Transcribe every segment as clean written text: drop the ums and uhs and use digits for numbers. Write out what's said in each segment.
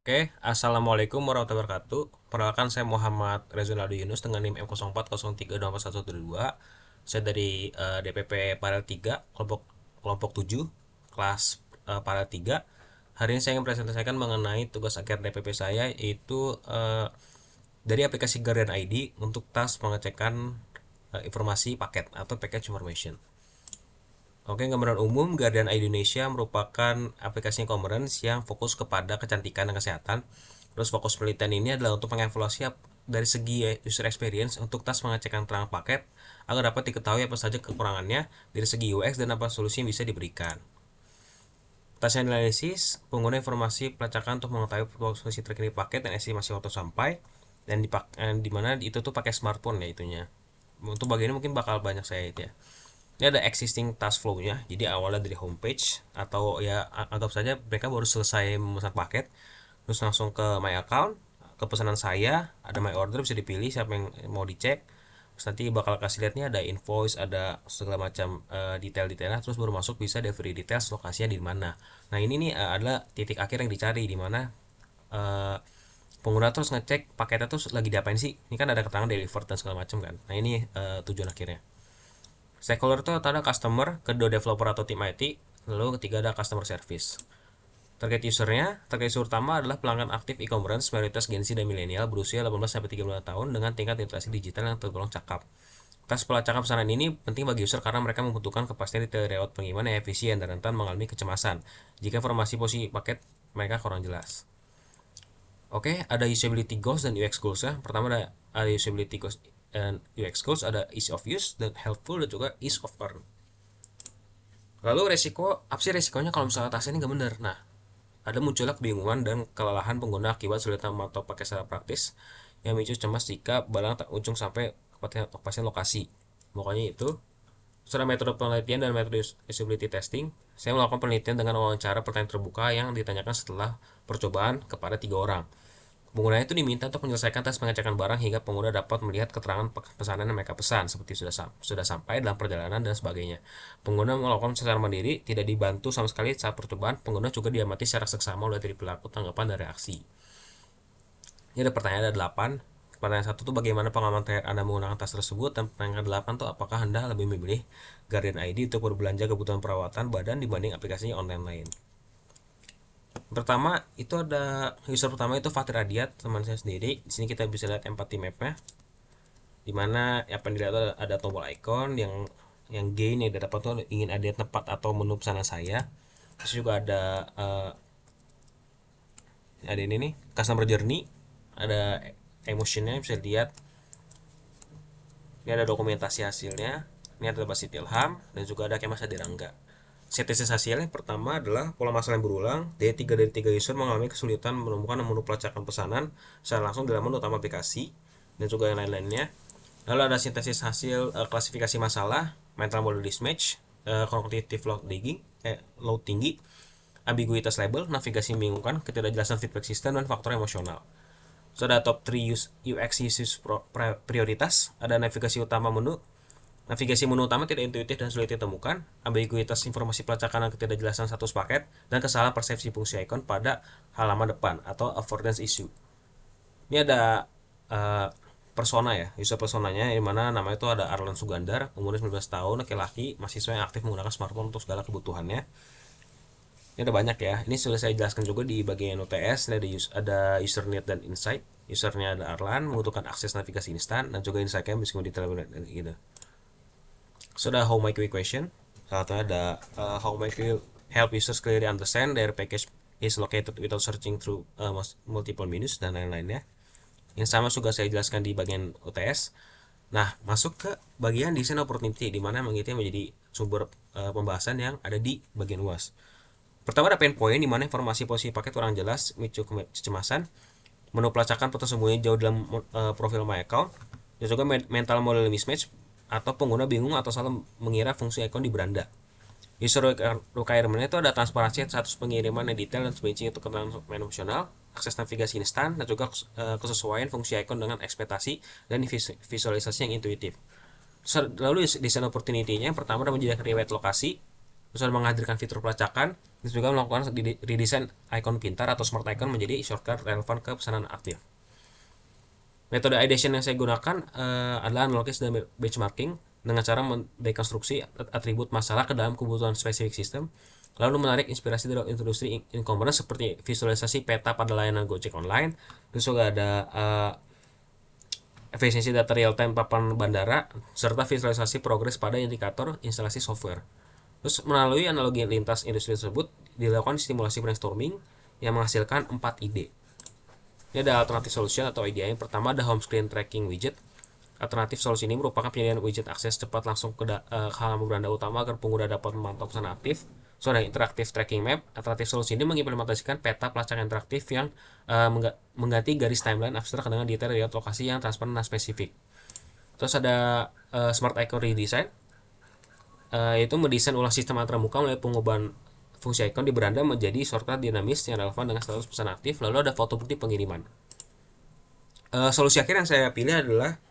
Oke, Assalamualaikum warahmatullahi wabarakatuh. Perkenalkan saya Muhammad Rezunaldo Yunus dengan NIM M0403241122. Saya dari DPP Paralel 3, kelompok 7, kelas Paralel 3. Hari ini saya ingin presentasikan mengenai tugas akhir DPP saya, yaitu dari aplikasi Guardian ID untuk tas pengecekan informasi paket atau package information. Oke, gambaran umum, Guardian ID Indonesia merupakan aplikasi e-commerce yang fokus kepada kecantikan dan kesehatan. Terus fokus penelitian ini adalah untuk mengevaluasi dari segi user experience untuk tas pengecekan terang paket agar dapat diketahui apa saja kekurangannya dari segi UX dan apa solusi yang bisa diberikan. Tas analisis, pengguna informasi pelacakan untuk mengetahui posisi terkini paket dan estimasi waktu sampai, dan di mana itu tuh pakai smartphone ya itunya. Untuk bagian ini mungkin bakal banyak saya itu ya. Ini ada existing task flow-nya. Jadi awalnya dari homepage atau ya anggap saja mereka baru selesai memesan paket, terus langsung ke my account, ke pesanan saya, ada my order bisa dipilih siapa yang mau dicek. Terus nanti bakal kasih lihat nih ada invoice, ada segala macam detail-detailnya, terus baru masuk bisa delivery details lokasinya di mana. Nah, ini nih adalah titik akhir yang dicari di mana uh, pengguna terus ngecek paketnya tuh lagi diapain sih. Ini kan ada keterangan deliver dan segala macam kan. Nah, ini tujuan akhirnya. Stakeholder itu ada customer, kedua developer atau tim IT, lalu ketiga ada customer service. Target user utama adalah pelanggan aktif e-commerce mayoritas Gen Z dan milenial berusia 18-35 tahun dengan tingkat literasi digital yang tergolong cakap. Tas pelacakan pesanan ini penting bagi user karena mereka membutuhkan kepastian detail lewat pengiriman yang efisien dan rentan mengalami kecemasan jika informasi posisi paket mereka kurang jelas. Oke, ada usability goals dan UX goals ya. Pertama ada usability goals dan UX goals, ada ease of use dan helpful dan juga ease of earn. Lalu apa sih resikonya kalau misalnya tasnya ini nggak bener? Nah, ada munculnya kebingungan dan kelelahan pengguna akibat sulitan memantau pakai secara praktis yang memicu cemas jika barang tak ujung sampai kepastian lokasi. Pokoknya itu. Secara metode penelitian dan metode usability testing, saya melakukan penelitian dengan wawancara pertanyaan terbuka yang ditanyakan setelah percobaan kepada 3 orang. Pengguna itu diminta untuk menyelesaikan tes pengecekan barang hingga pengguna dapat melihat keterangan pesanan yang mereka pesan seperti sudah sampai dalam perjalanan dan sebagainya. Pengguna melakukan secara mandiri, tidak dibantu sama sekali saat percobaan. Pengguna juga diamati secara seksama oleh dari pelaku tanggapan dan reaksi. Ini ada pertanyaan ada 8. Pertanyaan 1 tuh bagaimana pengalaman terakhir Anda menggunakan tas tersebut, dan pertanyaan 8 tuh apakah Anda lebih memilih Guardian ID untuk berbelanja kebutuhan perawatan badan dibanding aplikasi online lain. Pertama itu ada user pertama itu Fatih Radiat, teman saya sendiri. Di sini kita bisa lihat empathy map-nya, di mana apa yang dilihat ada tombol icon yang gain yang dapat tuh ingin ada tempat atau menu pesanan saya. Terus juga ada ini nih customer journey, ada emotionnya bisa lihat. Ini ada dokumentasi hasilnya, ini ada basit ilham, dan juga ada kemas Adirangga. Sintesis hasilnya pertama adalah pola masalah yang berulang. Dari 3 user mengalami kesulitan menemukan menu pelacakan pesanan secara langsung dalam menu utama aplikasi dan juga yang lain-lainnya. Lalu ada sintesis hasil klasifikasi masalah, mental model mismatch, cognitive load tinggi, ambiguitas label, navigasi membingungkan, ketidakjelasan feedback system, dan faktor emosional. So, ada top 3 UX issues prioritas, ada navigasi utama menu. Navigasi menu utama tidak intuitif dan sulit ditemukan, ambiguitas informasi pelacakan dan ketidakjelasan status paket, dan kesalahan persepsi fungsi icon pada halaman depan atau affordance issue. Ini ada uh, persona ya, user personanya, di mana nama itu ada Arlan Sugandar, umur 19 tahun, laki-laki, mahasiswa yang aktif menggunakan smartphone untuk segala kebutuhannya. Ini ada banyak ya. Ini sudah saya jelaskan juga di bagian UTS. Ada user need dan insight. Usernya ada Arlan, membutuhkan akses navigasi instan, dan juga insight-nya meskipun detail gitu. So, ada how make you question. Salah satunya ada how make you help users clearly understand their package is located without searching through multiple menus dan lain-lainnya. Yang sama juga saya jelaskan di bagian UTS. Nah, masuk ke bagian design opportunity, di mana memang itu menjadi sumber pembahasan yang ada di bagian UAS. Pertama ada pain point, di mana informasi posisi paket kurang jelas, memicu kecemasan. Menu pelacakan tersembunyi jauh dalam profil my account. Dan juga mental model mismatch, atau pengguna bingung atau salah mengira fungsi icon di beranda. User requirement itu ada transparansi status pengiriman yang detail dan sebagainya untuk keterangan emosional, akses navigasi instan, dan juga kesesuaian fungsi icon dengan ekspektasi dan visualisasi yang intuitif. Lalu desain opportunity-nya yang pertama adalah menjadikan riwayat lokasi, terus ada menghadirkan fitur pelacakan, Terus juga melakukan redesign icon pintar atau smart icon menjadi shortcut relevan ke pesanan aktif. Metode ideation yang saya gunakan adalah analogis dan benchmarking dengan cara mendekonstruksi atribut masalah ke dalam kebutuhan spesifik sistem, lalu menarik inspirasi dari industri incumbent seperti visualisasi peta pada layanan Gojek online, terus juga ada efisiensi data real time papan bandara, serta visualisasi progres pada indikator instalasi software. Terus melalui analogi lintas industri tersebut dilakukan stimulasi brainstorming yang menghasilkan 4 ide. Ini ada alternatif solution atau IDE. Yang pertama ada home screen tracking widget. Alternatif solusi ini merupakan penyediaan widget akses cepat langsung ke halaman beranda utama agar pengguna dapat memantau pesan aktif. So, ada interaktif tracking map. Alternatif solusi ini mengimplementasikan peta pelacakan interaktif yang mengganti garis timeline abstrak dengan detail layout lokasi yang transparan dan spesifik. Terus ada smart icon redesign, yaitu mendesain ulang sistem antarmuka melalui pengubahan fungsi icon di beranda menjadi shortcut dinamis yang relevan dengan status pesan aktif. Lalu ada foto bukti pengiriman. Solusi akhir yang saya pilih adalah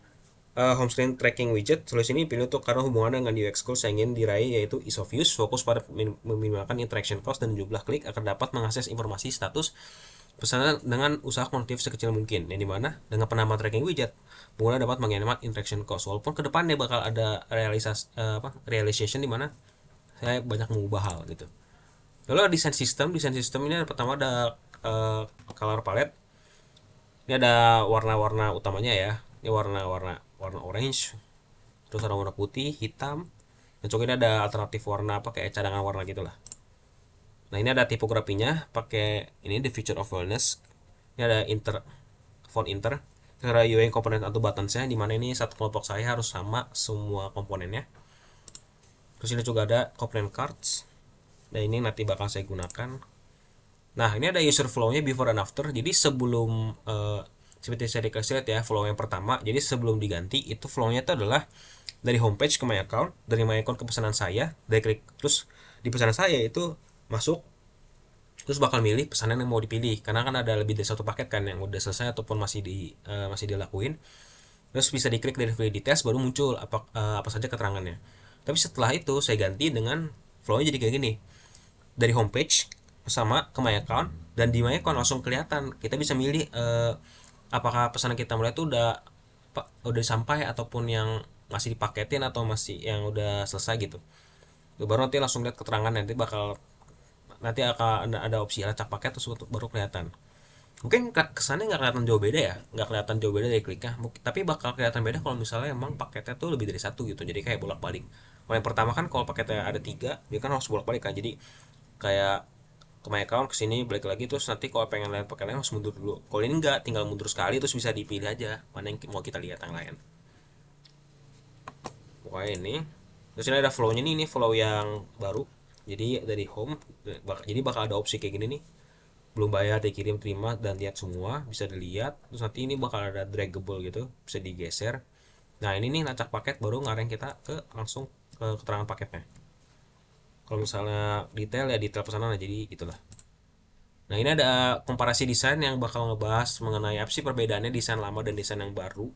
home screen tracking widget. Solusi ini pilih untuk karena hubungan dengan UX goals yang ingin diraih, yaitu ease of use, fokus pada meminimalkan interaction cost dan jumlah klik agar dapat mengakses informasi status pesanan dengan usaha kuantitatif sekecil mungkin. Yang dimana dengan penambahan tracking widget, pengguna dapat menghemat interaction cost. Walaupun ke depannya bakal ada realization di mana saya banyak mengubah hal gitu. Lalu desain sistem ini pertama ada color palette. Ini ada warna-warna utamanya ya. Ini warna orange, terus ada warna putih, hitam, dan juga ini ada alternatif warna apa kayak cadangan warna gitulah. Nah, ini ada tipografinya pakai ini the feature of wellness. Ini ada font inter. Terus ada UI komponen atau buttonsnya, dimana ini satu kelompok saya harus sama semua komponennya. Terus ini juga ada component cards. Dan ini nanti bakal saya gunakan. Nah, ini ada user flow-nya before and after. Jadi sebelum seperti saya dikasih lihat ya, flow yang pertama. Jadi sebelum diganti itu flow-nya itu adalah dari homepage ke my account, dari my account ke pesanan saya, dari klik terus di pesanan saya itu masuk, terus bakal milih pesanan yang mau dipilih. Karena kan ada lebih dari satu paket kan yang udah selesai ataupun masih dilakuin. Terus bisa diklik dari delivery details baru muncul apa saja keterangannya. Tapi setelah itu saya ganti dengan flow-nya jadi kayak gini. Dari homepage sama ke my account, dan di my account langsung kelihatan kita bisa milih apakah pesanan kita mulai itu udah sampai ataupun yang masih dipaketin atau masih yang udah selesai gitu. Baru nanti langsung lihat keterangan, nanti akan ada opsi acak paket terus baru kelihatan. Mungkin kesannya nggak kelihatan jauh beda ya, nggak kelihatan jauh beda dari kliknya, tapi bakal kelihatan beda kalau misalnya emang paketnya tuh lebih dari satu gitu, jadi kayak bolak balik. Kalau yang pertama kan kalau paketnya ada tiga dia kan harus bolak balik kan, jadi kayak ke my account kesini balik lagi, terus nanti kalau pengen lihat paket lain harus mundur dulu. Kalau ini enggak, tinggal mundur sekali terus bisa dipilih aja mana yang mau kita lihat yang lain. Pokoknya ini terus ini ada flow-nya nih, ini flow yang baru. Jadi dari home jadi bakal ada opsi kayak gini nih, belum bayar, dikirim, terima, dan lihat semua bisa dilihat. Terus nanti ini bakal ada draggable gitu, bisa digeser. Nah, ini nih lacak paket baru ngareng kita ke langsung ke keterangan paketnya. Kalau misalnya detail ya detail pesanan aja, jadi gitulah. Nah, ini ada komparasi desain yang bakal ngebahas mengenai apa sih perbedaannya desain lama dan desain yang baru.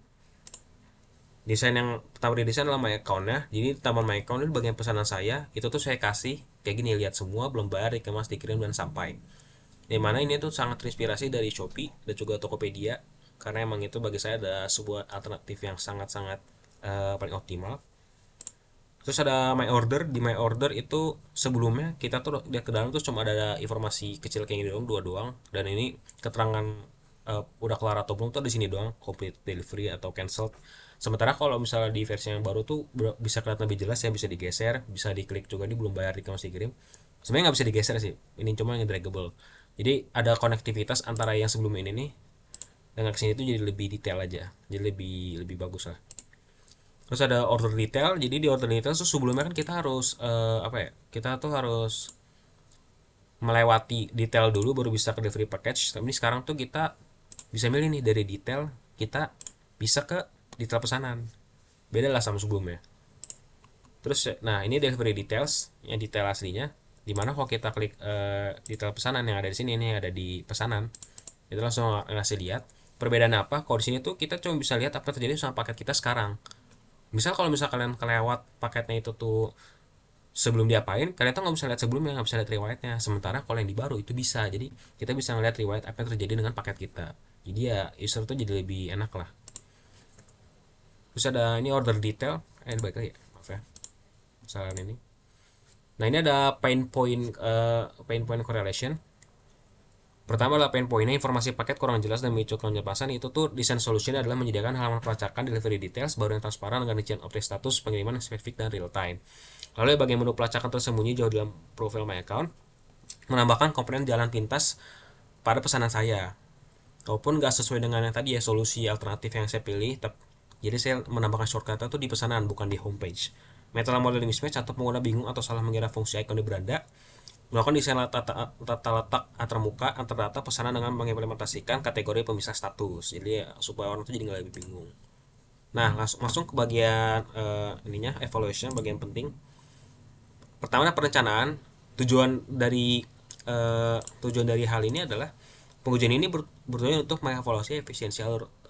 Desain yang pertama di desain adalah my account-nya. Jadi taman my account ini bagian pesanan saya, itu tuh saya kasih kayak gini, lihat semua, belum bayar, dikemas, dikirim, dan sampai. Dimana ini tuh sangat terinspirasi dari Shopee dan juga Tokopedia, karena emang itu bagi saya ada sebuah alternatif yang sangat-sangat paling optimal. Terus ada my order. Di my order itu sebelumnya kita tuh lihat ke dalam tuh cuma ada informasi kecil kayak gini doang, dua doang, dan ini keterangan udah kelar atau belum tuh di sini doang, complete delivery atau cancelled. Sementara kalau misalnya di versi yang baru tuh bisa kelihatan lebih jelas ya, bisa digeser, bisa diklik juga, ini belum bayar, dikemas, dikirim. Sebenarnya nggak bisa digeser sih, ini cuma yang draggable. Jadi ada konektivitas antara yang sebelum ini nih dengan kesini tuh jadi lebih detail aja, jadi lebih lebih bagus lah. Terus ada order detail. Jadi di order detail tuh sebelumnya kan kita harus apa ya, kita tuh harus melewati detail dulu baru bisa ke delivery package. Tapi sekarang tuh kita bisa milih nih dari detail, kita bisa ke detail pesanan, beda lah sama sebelumnya. Terus nah ini delivery details, yang detail aslinya, dimana kalau kita klik detail pesanan yang ada di sini, ini ada di pesanan, itu langsung ngasih lihat perbedaan apa. Kalau di sini tuh kita cuma bisa lihat apa terjadi sama paket kita sekarang. Misal kalau misal kalian kelewat paketnya itu tuh sebelum diapain, kalian tuh nggak bisa lihat sebelumnya, nggak bisa lihat riwayatnya. Sementara kalau yang di baru itu bisa, jadi kita bisa ngeliat riwayat apa yang terjadi dengan paket kita. Jadi ya user tuh jadi lebih enak lah. Terus ada ini order detail, baik lagi ya, maaf ya kesalahan ini. Nah ini ada pain point correlation. Pertama adalah pain pointnya, informasi paket kurang jelas dan memicu kejelasan. Itu tuh desain solution adalah menyediakan halaman pelacakan delivery details baru yang transparan dengan rincian update status pengiriman yang spesifik dan real time. Lalu bagian menu pelacakan tersembunyi jauh dalam profil My Account menambahkan komponen jalan pintas pada pesanan saya. Walaupun nggak sesuai dengan yang tadi ya, solusi alternatif yang saya pilih, jadi saya menambahkan shortcut itu di pesanan bukan di homepage. Metode modeling mismatch atau pengguna bingung atau salah mengira fungsi icon di beranda. Melakukan desain tata letak antarmuka antar data pesanan dengan mengimplementasikan kategori pemisah status. Jadi ya, supaya orang itu jadi nggak lebih bingung. Nah, langsung ke bagian evaluation, bagian penting. Pertama perencanaan. Tujuan dari hal ini adalah pengujian ini bertujuan untuk mengevaluasi efisiensi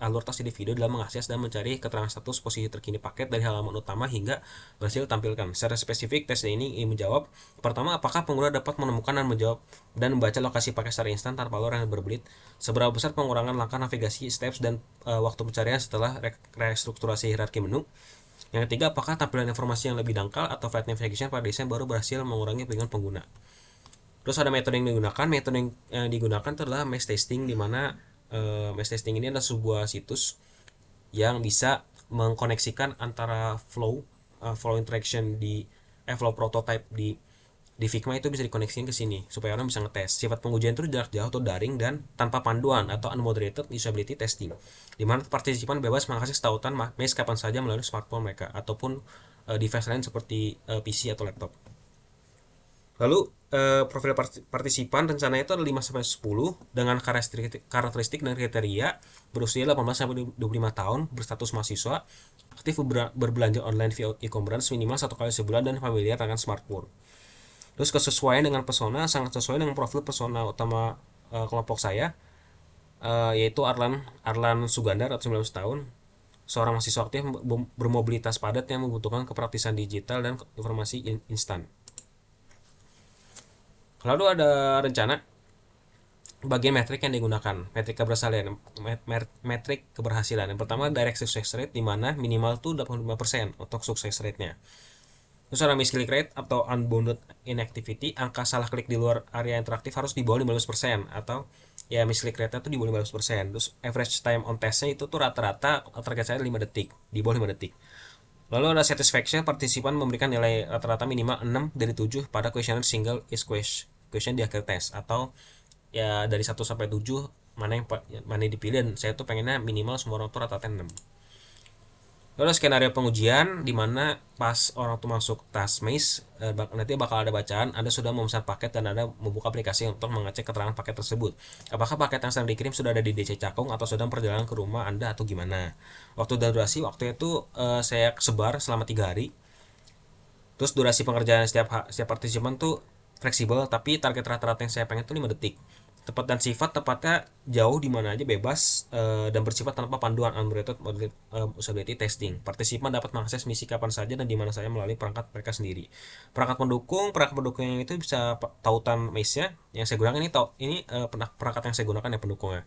alur tas individu dalam mengakses dan mencari keterangan status posisi terkini paket dari halaman utama hingga berhasil tampilkan. Secara spesifik, tes ini ingin menjawab pertama, apakah pengguna dapat menemukan dan menjawab dan membaca lokasi paket secara instan tanpa alur yang berbelit? Seberapa besar pengurangan langkah navigasi, steps, dan waktu pencarian setelah restrukturasi hierarki menu? Yang ketiga, apakah tampilan informasi yang lebih dangkal atau flat navigation pada desain baru berhasil mengurangi kebingungan pengguna? Terus ada metode yang digunakan. Metode yang digunakan itu adalah mesh testing, di mana mesh testing ini adalah sebuah situs yang bisa mengkoneksikan antara flow interaction flow prototype di Figma itu bisa dikoneksikan ke sini supaya orang bisa ngetes. Sifat pengujian itu jarak jauh atau daring dan tanpa panduan atau unmoderated usability testing, di mana partisipan bebas mengakses tautan mesh kapan saja melalui smartphone mereka ataupun device lain seperti PC atau laptop. Lalu profil partisipan rencananya itu ada 5-10 dengan karakteristik dan kriteria berusia 18-25 tahun, berstatus mahasiswa, aktif berbelanja online via e-commerce minimal 1 kali sebulan dan familiar dengan smartphone. Terus kesesuaian dengan persona sangat sesuai dengan profil persona utama kelompok saya, yaitu Arlan Sugandar atau 19 tahun, seorang mahasiswa aktif bermobilitas padat yang membutuhkan kepraktisan digital dan informasi instan. Lalu ada rencana bagian metrik yang digunakan, metrik keberhasilan. Yang pertama direct success rate, di mana minimal tuh 85% untuk sukses rate-nya. Terus ada misclick rate atau unbounded inactivity, angka salah klik di luar area interaktif harus di bawah 15%, atau ya misclick rate-nya tuh di bawah 15%. Terus average time on test-nya itu tuh rata-rata target saya 5 detik, di bawah 5 detik. Lalu ada satisfaction, partisipan memberikan nilai rata-rata minimal 6 dari 7 pada questionnaire single is question di akhir tes, atau ya dari 1 sampai 7 mana yang dipilih, dan saya tuh pengennya minimal semua orang tuh rata-rata 6. Lalu skenario pengujian, di mana pas orang tuh masuk task maze, nanti bakal ada bacaan Anda sudah memesan paket dan Anda membuka aplikasi untuk mengecek keterangan paket tersebut. Apakah paket yang sedang dikirim sudah ada di DC Cakung atau sedang perjalanan ke rumah Anda atau gimana? Waktu dan durasi, waktunya itu saya sebar selama 3 hari. Terus durasi pengerjaan setiap partisipan tuh fleksibel, tapi target rata-rata yang saya pengen tuh 5 detik. Tepat dan sifat, tepatnya jauh di mana aja bebas, dan bersifat tanpa panduan unmoderated usability testing. Partisipan dapat mengakses misi kapan saja dan di mana saja melalui perangkat mereka sendiri. Perangkat pendukung yang itu bisa tautan maze-nya yang saya gunakan ini perangkat yang saya gunakan ya pendukungnya.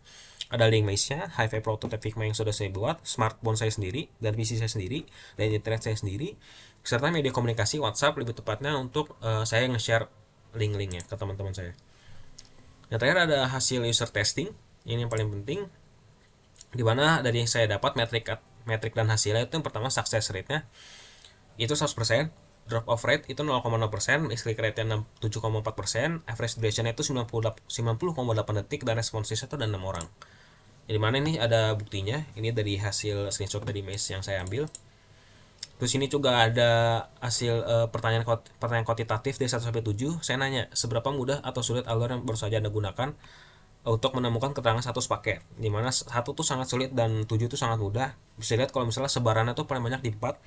Ada link maze-nya, Hi-Fi prototype Figma yang sudah saya buat, smartphone saya sendiri, dan PC saya sendiri, dan internet saya sendiri, serta media komunikasi WhatsApp lebih tepatnya untuk saya nge-share link-linknya ke teman-teman saya. Yang terakhir ada hasil user testing, ini yang paling penting, di mana dari yang saya dapat metrik dan hasilnya itu yang pertama success rate-nya itu 100%, drop off rate itu 0,0%, misclick rate-nya 7,4%, average duration-nya itu 90,8 detik, dan responsiveness itu ada 6 orang. Jadi mana ini ada buktinya, ini dari hasil screenshot dari maze yang saya ambil. Terus ini juga ada hasil pertanyaan kuantitatif dari 1 sampai 7. Saya nanya, seberapa mudah atau sulit alur yang baru saja Anda gunakan untuk menemukan keterangan status paket. Dimana 1 tuh sangat sulit dan 7 tuh sangat mudah. Bisa lihat kalau misalnya sebarannya tuh paling banyak di 4,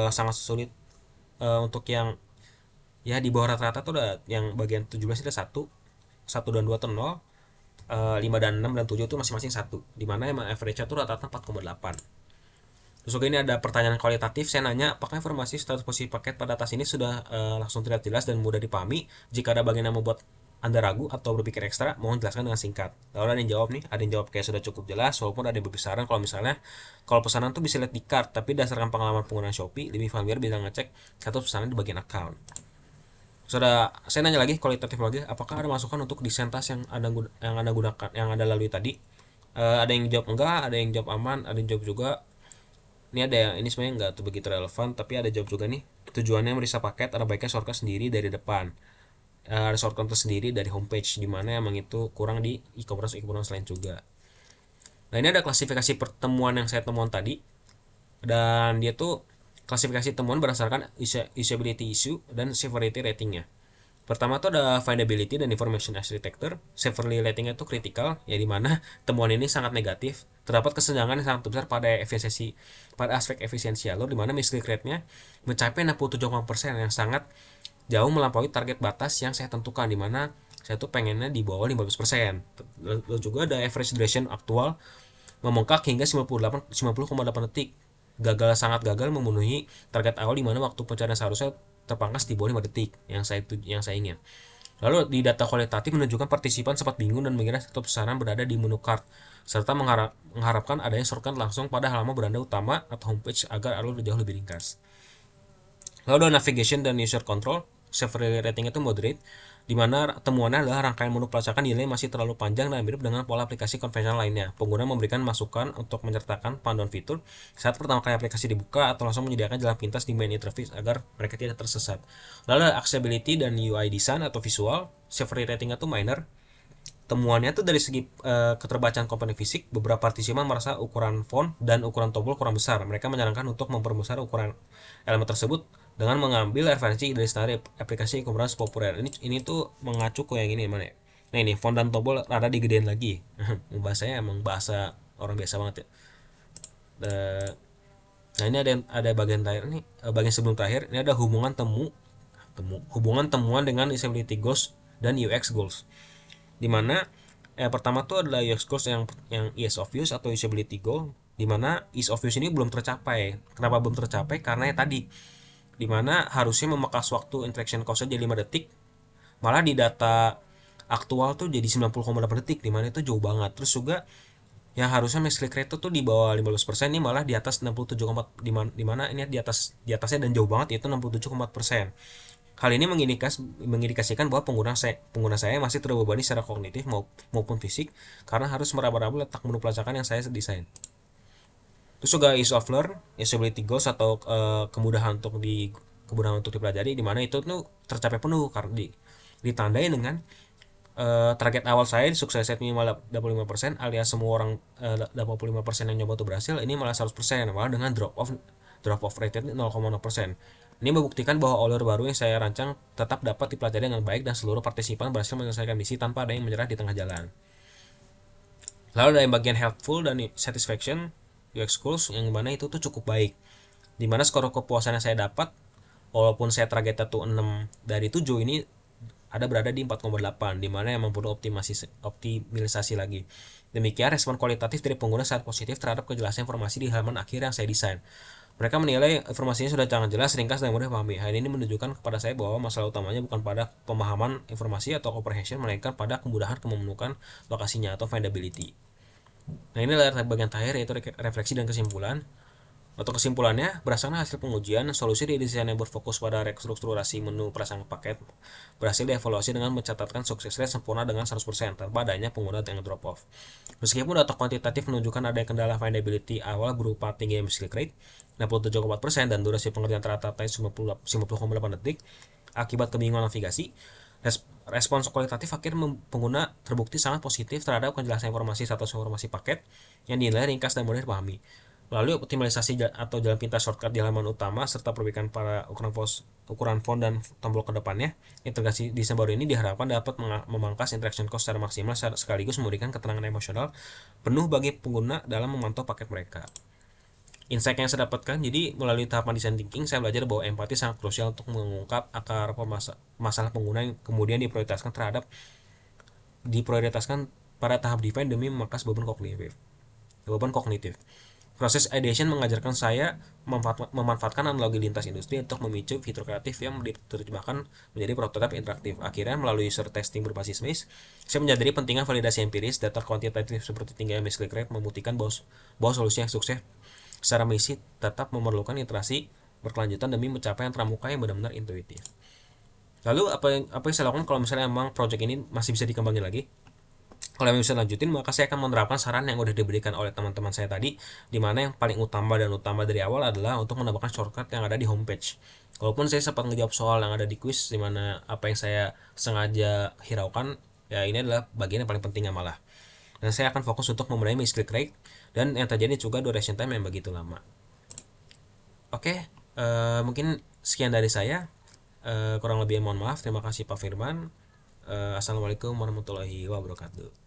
sangat sulit. Untuk yang ya di bawah rata-rata tuh ada yang bagian 17 itu 1 dan 2 tuh 0, 5 dan 6 dan 7 tuh masing-masing 1. Dimana emang average-nya tuh rata-rata 4,8. Terus juga ini ada pertanyaan kualitatif, saya nanya apakah informasi status posisi paket pada atas ini sudah langsung terlihat jelas dan mudah dipahami. Jika ada bagian yang membuat anda ragu atau berpikir ekstra, mohon jelaskan dengan singkat. Lalu ada yang jawab nih, ada yang jawab kayak sudah cukup jelas, walaupun ada yang berpisaran kalau misalnya kalau pesanan tuh bisa lihat di cart, tapi berdasarkan pengalaman pengguna Shopee, lebih familiar bisa ngecek status pesanan di bagian account. Sudah, saya nanya lagi kualitatif lagi, apakah ada masukan untuk desain tas yang anda gunakan, yang anda lalui tadi? Ada yang jawab enggak, ada yang jawab aman, ada yang jawab juga. Ini ada yang ini sebenarnya nggak tuh begitu relevan, tapi ada jawab juga nih. Tujuannya merisa paket, ada baiknya shortcut sendiri dari depan. Ada shortcut tersendiri dari homepage, di mana emang itu kurang di e-commerce lain juga. Nah ini ada klasifikasi pertemuan yang saya temuan tadi, dan dia tuh klasifikasi temuan berdasarkan usability issue dan severity ratingnya. Pertama tuh ada findability dan information architecture. Severity ratingnya itu critical, ya di mana temuan ini sangat negatif. Terdapat kesenjangan yang sangat besar pada aspek efisiensi alur, di mana misclick rate-nya mencapai 67,% yang sangat jauh melampaui target batas yang saya tentukan, di mana saya tuh pengennya di bawah 15%. Lalu juga ada average duration aktual membengkak hingga 90,8 detik. Sangat gagal memenuhi target awal, di mana waktu pencarian seharusnya terpangkas di bawah 5 detik yang saya ingin. Lalu di data kualitatif menunjukkan partisipan sempat bingung dan mengira satu pesanan berada di menu cart, serta mengharapkan adanya shortcut langsung pada halaman beranda utama atau homepage agar alur jauh lebih ringkas. Lalu ada navigation dan user control. Severity rating itu moderate, di mana temuannya adalah rangkaian menu pelacakan nilai masih terlalu panjang dan mirip dengan pola aplikasi konvensional lainnya. Pengguna memberikan masukan untuk menyertakan panduan fitur saat pertama kali aplikasi dibuka atau langsung menyediakan jalan pintas di main interface agar mereka tidak tersesat. Lalu ada accessibility dan UI design atau visual. Severity rating itu minor. Temuannya tuh dari segi keterbacaan komponen fisik, beberapa partisipan merasa ukuran font dan ukuran tombol kurang besar. Mereka menyarankan untuk memperbesar ukuran elemen tersebut dengan mengambil referensi dari standar aplikasi e-commerce populer. Ini tuh mengacu ke yang ini mana ya? Nah ini font dan tombol rada digedein lagi. Bahasanya emang bahasa orang biasa banget ya. Nah ini ada bagian terakhir nih, bagian sebelum terakhir ini ada hubungan temuan dengan usability goals dan UX goals. Dimana pertama tuh adalah UX goals yang ease of use atau usability goal, dimana ease of use ini belum tercapai. Kenapa belum tercapai? Karena ya tadi, dimana harusnya memangkas waktu interaction cost jadi 5 detik, malah di data aktual tuh jadi 90,8 detik, dimana itu jauh banget. Terus juga yang harusnya max click rate itu di bawah 15%, ini malah di atas 67,4, dimana ini di atasnya dan jauh banget, yaitu 67,4%. Hal ini mengindikasikan bahwa pengguna saya masih terbebani secara kognitif maupun fisik karena harus meraba-raba letak menu pelacakan yang saya desain. Terus juga ease of learn, usability goals atau kemudahan untuk dipelajari, di mana itu tuh tercapai penuh karena ditandai dengan target awal saya di sukses rate minimal 85%, alias semua orang 85% yang nyoba tuh berhasil. Ini malah 100%, malah dengan drop off rate 0,0%. Ini membuktikan bahwa alur baru yang saya rancang tetap dapat dipelajari dengan baik dan seluruh partisipan berhasil menyelesaikan misi tanpa ada yang menyerah di tengah jalan. Lalu ada yang bagian helpful dan satisfaction UX goals, yang mana itu tuh cukup baik. Dimana skor kepuasan yang saya dapat, walaupun saya targetnya tuh 6 dari 7, ini ada berada di 4,8, dimana emang perlu optimalisasi lagi. Demikian respon kualitatif dari pengguna sangat positif terhadap kejelasan informasi di halaman akhir yang saya desain. Mereka menilai informasinya sudah sangat jelas, ringkas, dan mudah dipahami. Hal ini menunjukkan kepada saya bahwa masalah utamanya bukan pada pemahaman informasi atau comprehension, melainkan pada kemudahan menemukan lokasinya atau findability. Nah ini adalah bagian terakhir, yaitu refleksi dan kesimpulan. Untuk kesimpulannya, berdasarkan hasil pengujian, solusi desain yang berfokus pada restrukturasi menu prasangka paket berhasil dievaluasi dengan mencatatkan sukses rate sempurna dengan 100% tanpa adanya pengguna yang drop off. Meskipun data kuantitatif menunjukkan adanya kendala findability awal berupa tinggi click rate 67,4% dan durasi pengertian rata-rata 90,8 detik akibat kebingungan navigasi, respons kualitatif akhir pengguna terbukti sangat positif terhadap kejelasan informasi status informasi paket yang dinilai ringkas dan mudah dipahami. Melalui optimalisasi atau jalan pintas shortcut di halaman utama serta perbaikan para ukuran font dan tombol ke depannya, integrasi desain baru ini diharapkan dapat memangkas interaction cost secara maksimal sekaligus memberikan ketenangan emosional penuh bagi pengguna dalam memantau paket mereka. Insight yang saya dapatkan, jadi melalui tahapan design thinking, saya belajar bahwa empati sangat krusial untuk mengungkap akar masalah pengguna yang kemudian diprioritaskan pada tahap define demi memangkas beban kognitif. Proses ideation mengajarkan saya memanfaatkan analogi lintas industri untuk memicu fitur kreatif yang diterjemahkan menjadi prototipe interaktif. Akhirnya, melalui user testing berbasis MIS, saya menyadari pentingnya validasi empiris. Data kuantitatif seperti tingginya miss click rate membuktikan bahwa solusi yang sukses secara misi tetap memerlukan iterasi berkelanjutan demi mencapai yang pramuka yang benar-benar intuitif. Lalu apa yang saya lakukan kalau misalnya emang project ini masih bisa dikembangin lagi? Kalau yang bisa lanjutin, maka saya akan menerapkan saran yang udah diberikan oleh teman-teman saya tadi, di mana yang paling utama dari awal adalah untuk menambahkan shortcut yang ada di homepage. Walaupun saya sempat ngejawab soal yang ada di quiz, di mana apa yang saya sengaja hiraukan, ya ini adalah bagian yang paling pentingnya malah. Dan saya akan fokus untuk memulai click rate, dan yang terjadi juga duration time yang begitu lama. Oke, mungkin sekian dari saya. Kurang lebih mohon maaf. Terima kasih Pak Firman. Assalamualaikum warahmatullahi wabarakatuh.